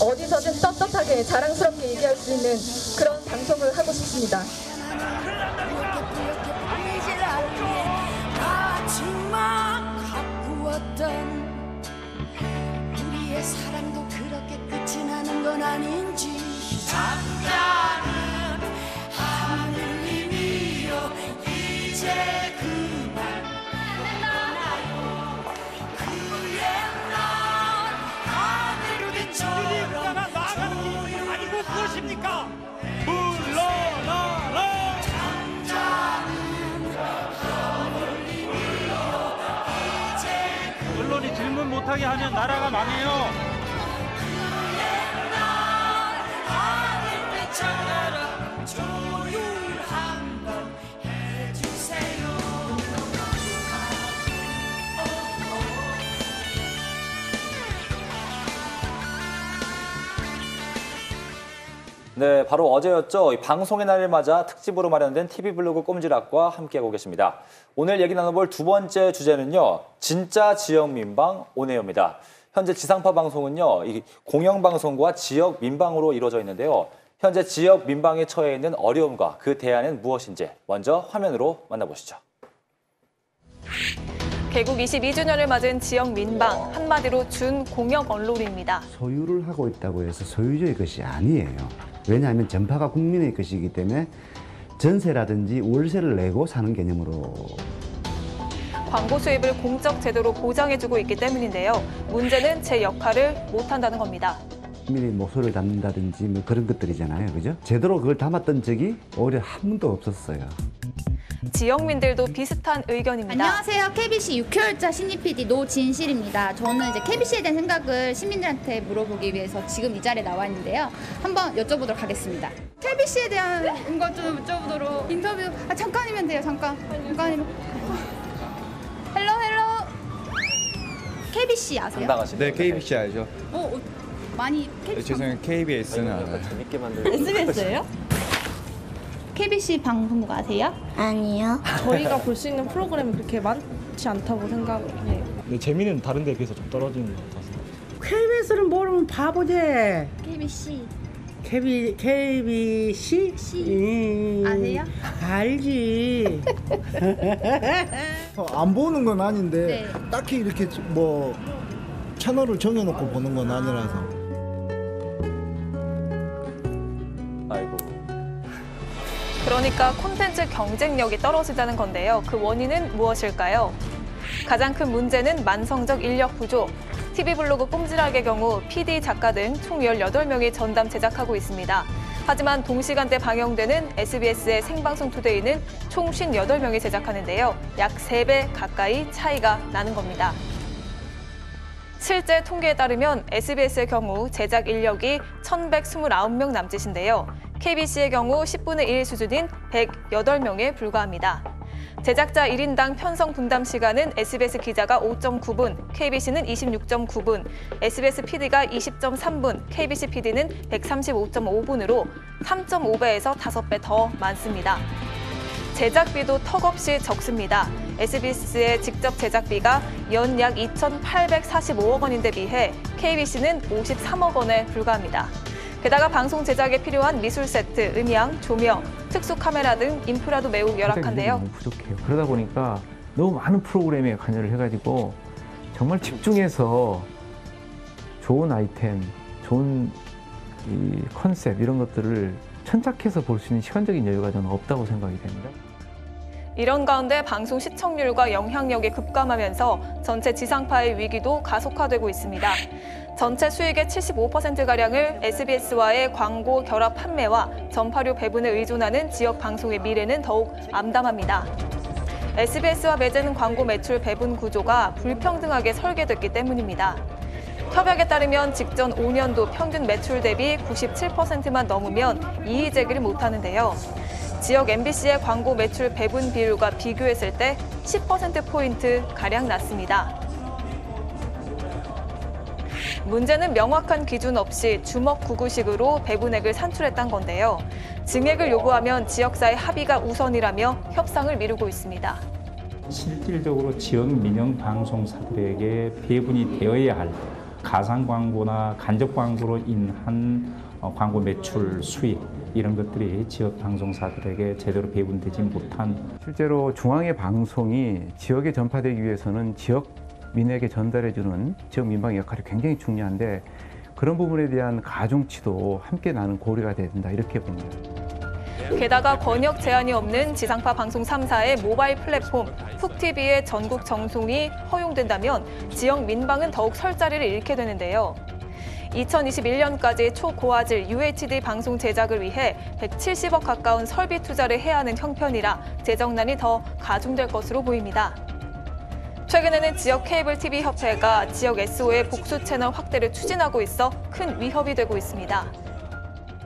어디서든 떳떳하게 자랑스럽게 얘기할 수 있는 그런 방송을 하고 싶습니다. 우리의 사랑도 그렇게 끝이 나는 건 아닌지 잠자는 하늘님이여 이제 그만 떠나요 그 옛날 하늘빛처럼 아니고 무엇입니까? 물러나라! 언론이 질문 못하게 하면 나라가 망해요. 네, 바로 어제였죠. 방송의 날을 맞아 특집으로 마련된 TV블로그 꼼지락과 함께하고 계십니다. 오늘 얘기 나눠볼 두 번째 주제는요. 진짜 지역 민방 온에어입니다. 현재 지상파 방송은요. 이 공영방송과 지역 민방으로 이루어져 있는데요. 현재 지역 민방에 처해 있는 어려움과 그 대안은 무엇인지 먼저 화면으로 만나보시죠. 개국 22주년을 맞은 지역 민방, 한마디로 준공영 언론입니다. 소유를 하고 있다고 해서 소유주의 것이 아니에요. 왜냐하면 전파가 국민의 것이기 때문에 전세라든지 월세를 내고 사는 개념으로. 광고 수입을 공적 제도로 보장해주고 있기 때문인데요. 문제는 제 역할을 못한다는 겁니다. 국민의 목소리를 담는다든지 뭐 그런 것들이잖아요. 그죠? 제대로 그걸 담았던 적이 오히려 한 번도 없었어요. 지역민들도 비슷한 의견입니다. 안녕하세요. KBC 6개월차 신입 PD 노진실입니다. 저는 이제 KBC에 대한 생각을 시민들한테 물어보기 위해서 지금 이 자리에 나와 있는데요. 한번 여쭤보도록 하겠습니다. KBC에 대한 것 좀 여쭤보도록 인터뷰 잠깐이면 돼요. 잠깐이면. 헬로. KBC 아세요? 네, KBC 알죠. 많이 KBC 죄송해요. KBS는 알아요. 재밌게 만들고. SBS예요? KBC 방송국 아세요? 아니요. 저희가 볼 수 있는 프로그램이 그렇게 많지 않다고 생각해요. 네, 재미는 다른 데에 비해서 좀 떨어지는 것 같아서. KBS를 모르면 바보지. KBC. KBC? 아세요? 알지. 안 보는 건 아닌데 네. 딱히 이렇게 뭐 채널을 정해놓고 보는 건 아니라서. 아이고. 그러니까 콘텐츠 경쟁력이 떨어진다는 건데요. 그 원인은 무엇일까요? 가장 큰 문제는 만성적 인력 부족. TV블로그 꼼지락의 경우 PD, 작가 등 총 18명이 전담 제작하고 있습니다. 하지만 동시간대 방영되는 SBS의 생방송 투데이는 총 58명이 제작하는데요. 약 3배 가까이 차이가 나는 겁니다. 실제 통계에 따르면 SBS의 경우 제작 인력이 1,129명 남짓인데요. KBC의 경우 10분의 1 수준인 108명에 불과합니다. 제작자 1인당 편성 분담 시간은 SBS 기자가 5.9분, KBC는 26.9분, SBS PD가 20.3분, KBC PD는 135.5분으로 3.5배에서 5배 더 많습니다. 제작비도 턱없이 적습니다. SBS의 직접 제작비가 연 약 2,845억 원인데 비해 KBC는 53억 원에 불과합니다. 게다가 방송 제작에 필요한 미술 세트, 음향, 조명, 특수 카메라 등 인프라도 매우 열악한데요. 너무 부족해요. 그러다 보니까 너무 많은 프로그램에 관여를 해가지고 정말 집중해서 좋은 아이템, 좋은 이 컨셉 이런 것들을 천착해서 볼 수 있는 시간적인 여유가 저는 없다고 생각이 됩니다. 이런 가운데 방송 시청률과 영향력이 급감하면서 전체 지상파의 위기도 가속화되고 있습니다. 전체 수익의 75%가량을 SBS와의 광고 결합 판매와 전파료 배분에 의존하는 지역 방송의 미래는 더욱 암담합니다. SBS와 맺은 광고 매출 배분 구조가 불평등하게 설계됐기 때문입니다. 협약에 따르면 직전 5년도 평균 매출 대비 97%만 넘으면 이의 제기를 못하는데요. 지역 MBC의 광고 매출 배분 비율과 비교했을 때 10%포인트 가량 낮습니다. 문제는 명확한 기준 없이 주먹구구식으로 배분액을 산출했다는 건데요. 증액을 요구하면 지역사회 합의가 우선이라며 협상을 미루고 있습니다. 실질적으로 지역 민영 방송사들에게 배분이 되어야 할 가상 광고나 간접 광고로 인한 광고 매출 수익 이런 것들이 지역 방송사들에게 제대로 배분되지 못한 실제로 중앙의 방송이 지역에 전파되기 위해서는 지역 민에게 전달해주는 지역 민방의 역할이 굉장히 중요한데 그런 부분에 대한 가중치도 함께 나는 고려가 돼야 된다 이렇게 봅니다. 게다가 권역 제한이 없는 지상파 방송 3사의 모바일 플랫폼 훅TV의 전국 정송이 허용된다면 지역 민방은 더욱 설 자리를 잃게 되는데요. 2021년까지 초고화질 UHD 방송 제작을 위해 170억 가까운 설비 투자를 해야 하는 형편이라 재정난이 더 가중될 것으로 보입니다. 최근에는 지역 케이블 TV 협회가 지역 SO의 복수 채널 확대를 추진하고 있어 큰 위협이 되고 있습니다.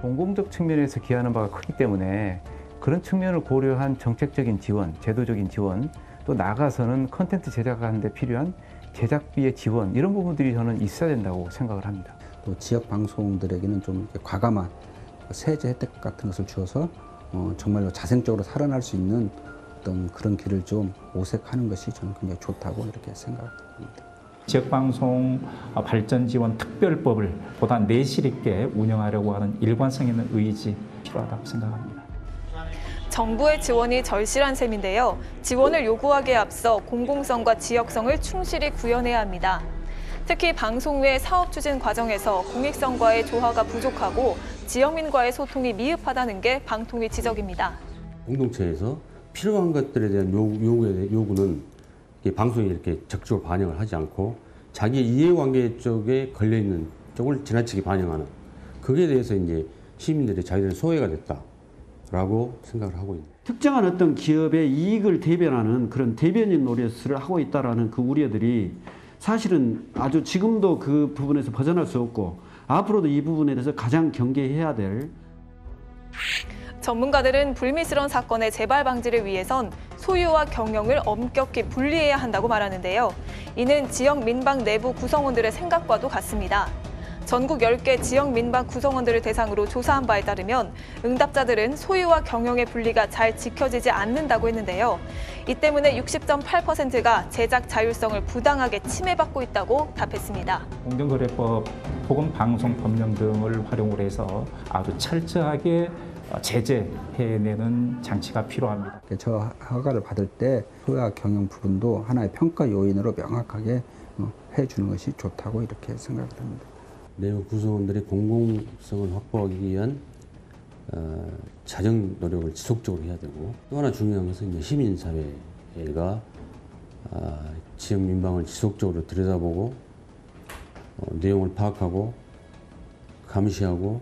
공공적 측면에서 기여하는 바가 크기 때문에 그런 측면을 고려한 정책적인 지원, 제도적인 지원, 또 나아가서는 콘텐츠 제작하는 데 필요한 제작비의 지원 이런 부분들이 저는 있어야 된다고 생각을 합니다. 또 지역 방송들에게는 좀 과감한 세제 혜택 같은 것을 주어서 정말로 자생적으로 살아날 수 있는 어떤 그런 길을 좀 모색하는 것이 저는 굉장히 좋다고 이렇게 생각합니다. 지역방송 발전 지원 특별법을 보다 내실 있게 운영하려고 하는 일관성 있는 의지 필요하다고 생각합니다. 정부의 지원이 절실한 셈인데요. 지원을 요구하기에 앞서 공공성과 지역성을 충실히 구현해야 합니다. 특히 방송 외 사업 추진 과정에서 공익성과의 조화가 부족하고 지역민과의 소통이 미흡하다는 게 방통위 지적입니다. 공동체에서 필요한 것들에 대한 요구는 방송이 이렇게 적극적으로 반영을 하지 않고 자기 이해관계 쪽에 걸려있는 쪽을 지나치게 반영하는 거기에 대해서 이제 시민들이 자기들의 소외가 됐다라고 생각을 하고 있는. 특정한 어떤 기업의 이익을 대변하는 그런 대변인 노릇을 하고 있다라는 그 우려들이 사실은 아주 지금도 그 부분에서 벗어날 수 없고 앞으로도 이 부분에 대해서 가장 경계해야 될. 전문가들은 불미스러운 사건의 재발 방지를 위해선 소유와 경영을 엄격히 분리해야 한다고 말하는데요. 이는 지역 민방 내부 구성원들의 생각과도 같습니다. 전국 10개 지역 민방 구성원들을 대상으로 조사한 바에 따르면 응답자들은 소유와 경영의 분리가 잘 지켜지지 않는다고 했는데요. 이 때문에 60.8%가 제작 자율성을 부당하게 침해받고 있다고 답했습니다. 공정거래법 혹은 방송법령 등을 활용을 해서 아주 철저하게 제재해내는 장치가 필요합니다. 저 허가를 받을 때 소유와 경영 부분도 하나의 평가 요인으로 명확하게 해주는 것이 좋다고 이렇게 생각을 합니다. 내부 구성원들의 공공성을 확보하기 위한 자정 노력을 지속적으로 해야 되고, 또 하나 중요한 것은 이제 시민사회가 지역 민방을 지속적으로 들여다보고 내용을 파악하고 감시하고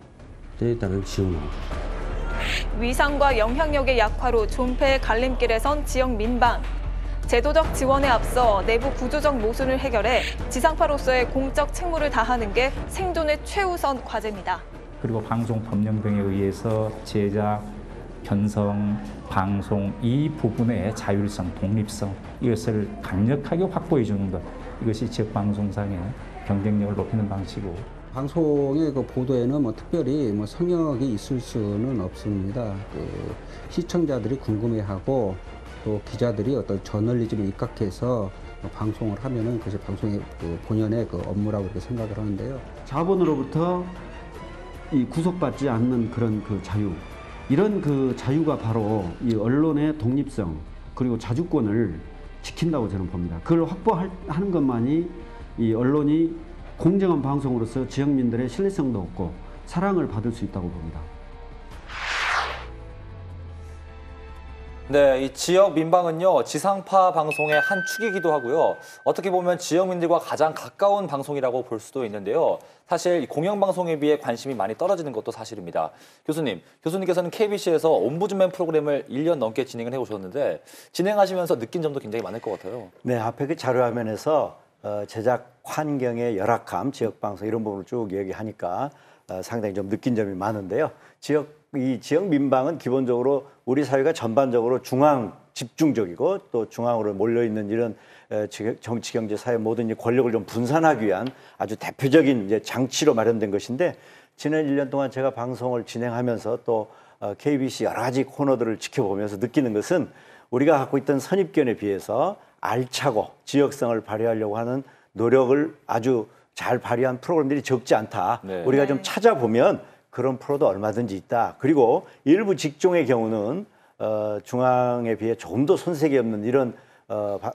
때에 따른 지원하고. 위상과 영향력의 약화로 존폐의 갈림길에 선 지역 민방. 제도적 지원에 앞서 내부 구조적 모순을 해결해 지상파로서의 공적 책무를 다하는 게 생존의 최우선 과제입니다. 그리고 방송법령 등에 의해서 제작, 편성, 방송 이 부분의 자율성, 독립성 이것을 강력하게 확보해 주는 것, 이것이 지역방송상의 경쟁력을 높이는 방식이고, 방송의 그 보도에는 특별히 성역이 있을 수는 없습니다. 시청자들이 궁금해하고 또 기자들이 어떤 저널리즘에 입각해서 방송을 하면은 그것이 방송의 본연의 업무라고 이렇게 생각을 하는데요. 자본으로부터 이 구속받지 않는 그런 자유, 이런 자유가 바로 이 언론의 독립성 그리고 자주권을 지킨다고 저는 봅니다. 그걸 확보하는 것만이 이 언론이 공정한 방송으로서 지역민들의 신뢰성도 얻고 사랑을 받을 수 있다고 봅니다. 네, 이 지역 민방은요, 지상파 방송의 한 축이기도 하고요. 어떻게 보면 지역민들과 가장 가까운 방송이라고 볼 수도 있는데요. 사실 공영방송에 비해 관심이 많이 떨어지는 것도 사실입니다. 교수님께서는 KBC에서 옴부즈맨 프로그램을 1년 넘게 진행을 해오셨는데 진행하시면서 느낀 점도 굉장히 많을 것 같아요. 네, 앞에 그 자료화면에서 제작 환경의 열악함, 지역방송 이런 부분을 쭉 얘기하니까 상당히 좀 느낀 점이 많은데요. 이 지역 민방은 기본적으로 우리 사회가 전반적으로 중앙 집중적이고 또 중앙으로 몰려있는 이런 정치, 경제, 사회 모든 권력을 좀 분산하기 위한 아주 대표적인 이제 장치로 마련된 것인데, 지난 1년 동안 제가 방송을 진행하면서 또 KBC 여러 가지 코너들을 지켜보면서 느끼는 것은 우리가 갖고 있던 선입견에 비해서 알차고 지역성을 발휘하려고 하는 노력을 아주 잘 발휘한 프로그램들이 적지 않다. 네. 우리가 좀 찾아보면 그런 프로도 얼마든지 있다. 그리고 일부 직종의 경우는 중앙에 비해 조금 더 손색이 없는 이런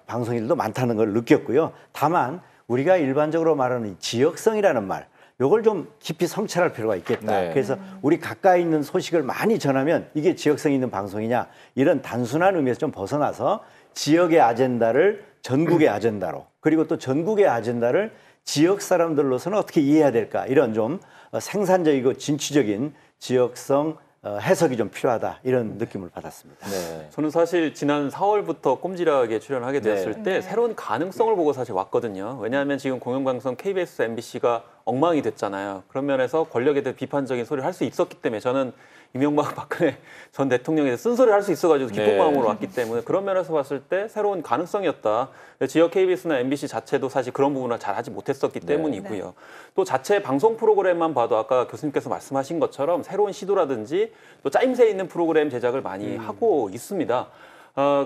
방송인들도 많다는 걸 느꼈고요. 다만 우리가 일반적으로 말하는 지역성이라는 말, 이걸 좀 깊이 성찰할 필요가 있겠다. 네. 그래서 우리 가까이 있는 소식을 많이 전하면 이게 지역성 있는 방송이냐, 이런 단순한 의미에서 좀 벗어나서 지역의 아젠다를 전국의 아젠다로, 그리고 또 전국의 아젠다를 지역 사람들로서는 어떻게 이해해야 될까, 이런 좀 생산적이고 진취적인 지역성 해석이 좀 필요하다, 이런 느낌을 받았습니다. 네. 저는 사실 지난 4월부터 꼼지락에 출연하게 되었을 때 새로운 가능성을 보고 사실 왔거든요. 왜냐하면 지금 공영방송 KBS, MBC가 엉망이 됐잖아요. 그런 면에서 권력에 대해 비판적인 소리를 할 수 있었기 때문에 저는 이명박 박근혜 전 대통령에 대해 쓴소리를 할 수 있어가지고 기쁜 마음으로 왔기 때문에 그런 면에서 봤을 때 새로운 가능성이었다. 지역 KBS나 MBC 자체도 사실 그런 부분을 잘 하지 못했었기 때문이고요. 또 자체 방송 프로그램만 봐도 아까 교수님께서 말씀하신 것처럼 새로운 시도라든지 또 짜임새 있는 프로그램 제작을 많이 하고 있습니다.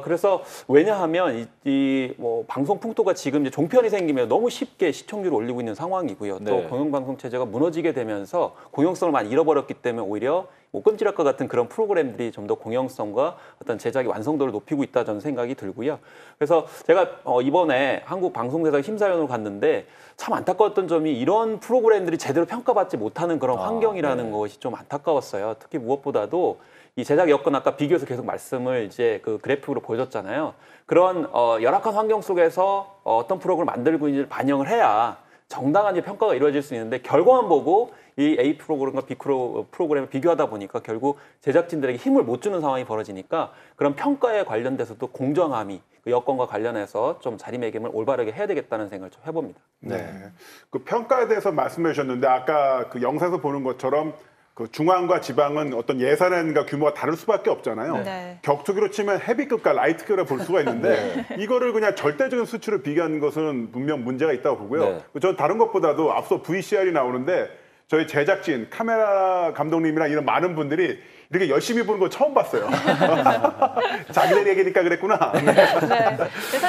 그래서 왜냐하면 뭐 방송 풍토가 지금 이제 종편이 생기면 너무 쉽게 시청률을 올리고 있는 상황이고요. 또 네. 공영방송 체제가 무너지게 되면서 공영성을 많이 잃어버렸기 때문에 오히려 뭐 끔지락과 같은 그런 프로그램들이 좀 더 공영성과 어떤 제작의 완성도를 높이고 있다 저는 생각이 들고요. 그래서 제가 이번에 한국 방송제작 심사위원으로 갔는데 참 안타까웠던 점이 이런 프로그램들이 제대로 평가받지 못하는 그런 환경이라는 것이 좀 안타까웠어요. 특히 무엇보다도 이 제작 여건 아까 비교해서 계속 말씀을 이제 그 그래프로 보여줬잖아요. 그런 열악한 환경 속에서 어떤 프로그램을 만들고 있는지를 반영을 해야 정당한 평가가 이루어질 수 있는데 결과만 보고 이 A 프로그램과 B 프로그램을 비교하다 보니까 결국 제작진들에게 힘을 못 주는 상황이 벌어지니까 그런 평가에 관련돼서도 공정함이 그 여건과 관련해서 좀 자리매김을 올바르게 해야 되겠다는 생각을 좀 해봅니다. 네. 그 평가에 대해서 말씀해 주셨는데 아까 그 영상에서 보는 것처럼 그 중앙과 지방은 어떤 예산과 규모가 다를 수밖에 없잖아요. 네. 격투기로 치면 헤비급과 라이트급을 볼 수가 있는데 이거를 그냥 절대적인 수치로 비교하는 것은 분명 문제가 있다고 보고요. 네. 저는 다른 것보다도 앞서 VCR이 나오는데 저희 제작진, 카메라 감독님이랑 이런 많은 분들이 이렇게 열심히 보는 거 처음 봤어요. 자기들 얘기니까 그랬구나.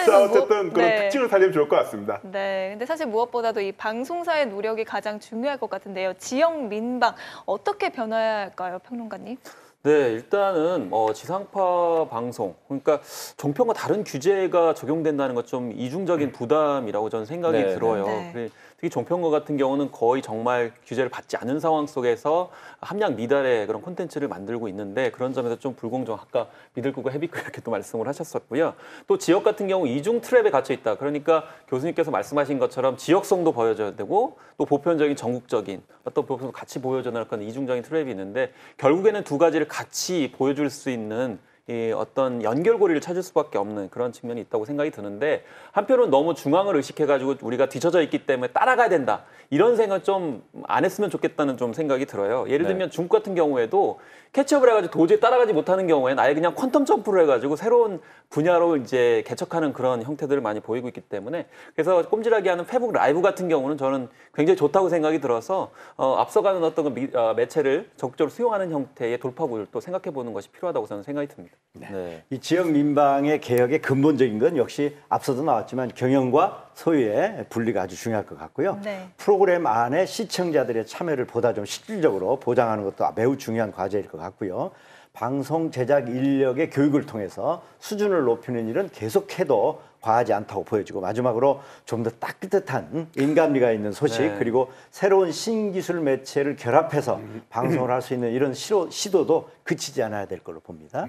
자, 어쨌든 그런 특징을 살리면 좋을 것 같습니다. 네, 근데 사실 무엇보다도 이 방송사의 노력이 가장 중요할 것 같은데요. 지역 민방 어떻게 변화해야 할까요, 평론가님? 네, 일단은 지상파 방송, 그러니까 종편과 다른 규제가 적용된다는 것 좀 이중적인 부담이라고 저는 생각이 들어요. 네. 특히 종편과 같은 경우는 거의 정말 규제를 받지 않은 상황 속에서 함량 미달의 그런 콘텐츠를 만들고 있는데 그런 점에서 좀 불공정, 아까 미들급과 헤비급 이렇게 또 말씀을 하셨었고요. 또 지역 같은 경우 이중 트랩에 갇혀 있다. 그러니까 교수님께서 말씀하신 것처럼 지역성도 보여줘야 되고 또 보편적인 전국적인 어떤 보편도 같이 보여줘야 할 그런 이중적인 트랩이 있는데 결국에는 두 가지를 같이 보여줄 수 있는 이 어떤 연결고리를 찾을 수밖에 없는 그런 측면이 있다고 생각이 드는데 한편으로는 너무 중앙을 의식해가지고 우리가 뒤쳐져 있기 때문에 따라가야 된다. 이런 생각 좀 안 했으면 좋겠다는 좀 생각이 들어요. 예를 들면 중국 같은 경우에도 캐치업을 해가지고 도저히 따라가지 못하는 경우에는 아예 그냥 퀀텀 점프를 해가지고 새로운 분야로 이제 개척하는 그런 형태들을 많이 보이고 있기 때문에 그래서 꼼지락이 하는 페북 라이브 같은 경우는 저는 굉장히 좋다고 생각이 들어서 앞서가는 어떤 매체를 적극적으로 수용하는 형태의 돌파구를 또 생각해 보는 것이 필요하다고 저는 생각이 듭니다. 네. 이 지역 민방의 개혁의 근본적인 건 역시 앞서도 나왔지만 경영과 소유의 분리가 아주 중요할 것 같고요. 네. 프로그램 안에 시청자들의 참여를 보다 좀 실질적으로 보장하는 것도 매우 중요한 과제일 것 같고요. 방송 제작 인력의 교육을 통해서 수준을 높이는 일은 계속해도 과하지 않다고 보여지고 마지막으로 좀 더 따뜻한 인간미가 있는 소식 그리고 새로운 신기술 매체를 결합해서 방송을 할 수 있는 이런 시도도 그치지 않아야 될 걸로 봅니다.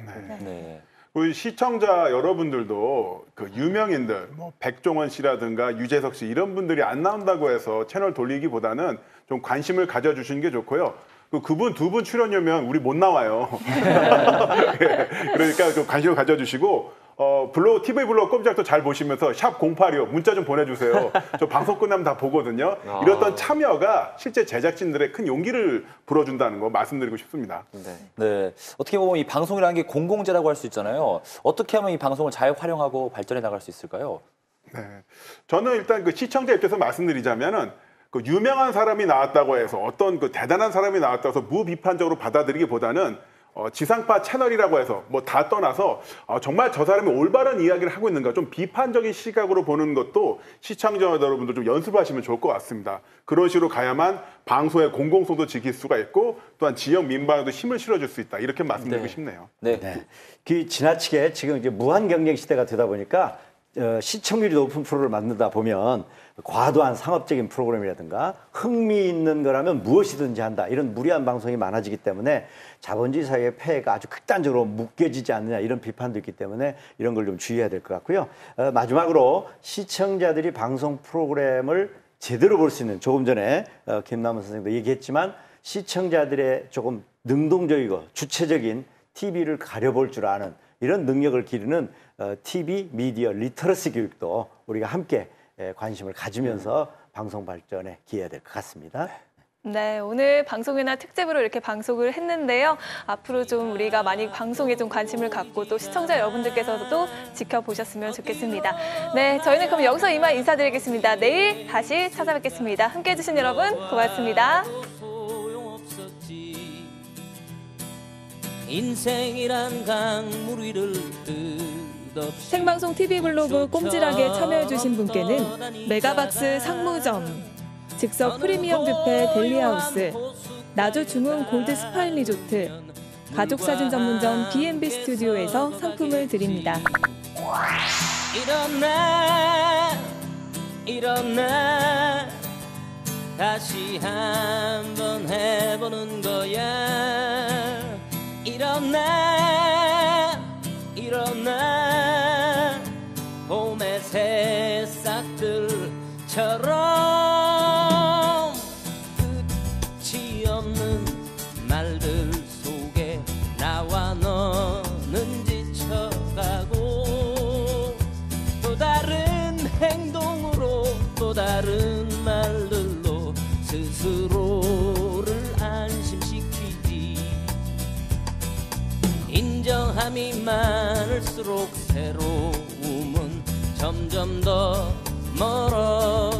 우리 시청자 여러분들도 그 유명인들, 뭐 백종원 씨라든가 유재석 씨 이런 분들이 안 나온다고 해서 채널 돌리기보다는 좀 관심을 가져주시는 게 좋고요. 그분 두 분 출연료면 우리 못 나와요. 그러니까 좀 관심을 가져주시고 TV 블로그 꼼짝도 잘 보시면서 샵 0825 문자 좀 보내주세요. 저 방송 끝나면 다 보거든요. 이런 참여가 실제 제작진들의 큰 용기를 불어준다는 거 말씀드리고 싶습니다. 네. 어떻게 보면 이 방송이라는 게 공공재라고 할 수 있잖아요. 어떻게 하면 이 방송을 잘 활용하고 발전해 나갈 수 있을까요? 네. 저는 일단 그 시청자 입장에서 말씀드리자면은 그 유명한 사람이 나왔다고 해서 어떤 그 대단한 사람이 나왔다고 해서 무비판적으로 받아들이기보다는 지상파 채널이라고 해서 뭐 다 떠나서 정말 저 사람이 올바른 이야기를 하고 있는가 좀 비판적인 시각으로 보는 것도 시청자 여러분들 좀 연습하시면 좋을 것 같습니다. 그런 식으로 가야만 방송의 공공성도 지킬 수가 있고 또한 지역 민방에도 힘을 실어줄 수 있다. 이렇게 말씀드리고 싶네요. 그 지나치게 지금 이제 무한 경쟁 시대가 되다 보니까 시청률이 높은 프로를 만들다 보면 과도한 상업적인 프로그램이라든가 흥미있는 거라면 무엇이든지 한다. 이런 무리한 방송이 많아지기 때문에 자본주의 사회의 폐해가 아주 극단적으로 묶여지지 않느냐 이런 비판도 있기 때문에 이런 걸 좀 주의해야 될 것 같고요. 마지막으로 시청자들이 방송 프로그램을 제대로 볼 수 있는 조금 전에 김남은 선생님도 얘기했지만 시청자들의 조금 능동적이고 주체적인 TV를 가려볼 줄 아는 이런 능력을 기르는 TV 미디어 리터러시 교육도 우리가 함께 관심을 가지면서 방송 발전에 기여해야 될 것 같습니다. 네, 오늘 방송이나 특집으로 이렇게 방송을 했는데요. 앞으로 좀 우리가 많이 방송에 좀 관심을 갖고 또 시청자 여러분들께서도 지켜보셨으면 좋겠습니다. 네, 저희는 그럼 여기서 이만 인사드리겠습니다. 내일 다시 찾아뵙겠습니다. 함께해 주신 여러분 고맙습니다. 인생이란 강물 위를 생방송 TV 블로그 꼼지락에 참여해주신 분께는 메가박스 상무점, 즉석 프리미엄 뷔페 델리하우스, 나주 중흥 골드 스파인 리조트, 가족사진 전문점 B&B 스튜디오에서 상품을 드립니다. 일어나 다시 한번 해보는 거야. 일어나 봄의 새싹들처럼 끝이 없는 말들 속에 나와 너는 지쳐가고 또 다른 행동으로 또 다른 말들로 스스로를 안심시키 사람이 많을수록 새로움은 점점 더 멀어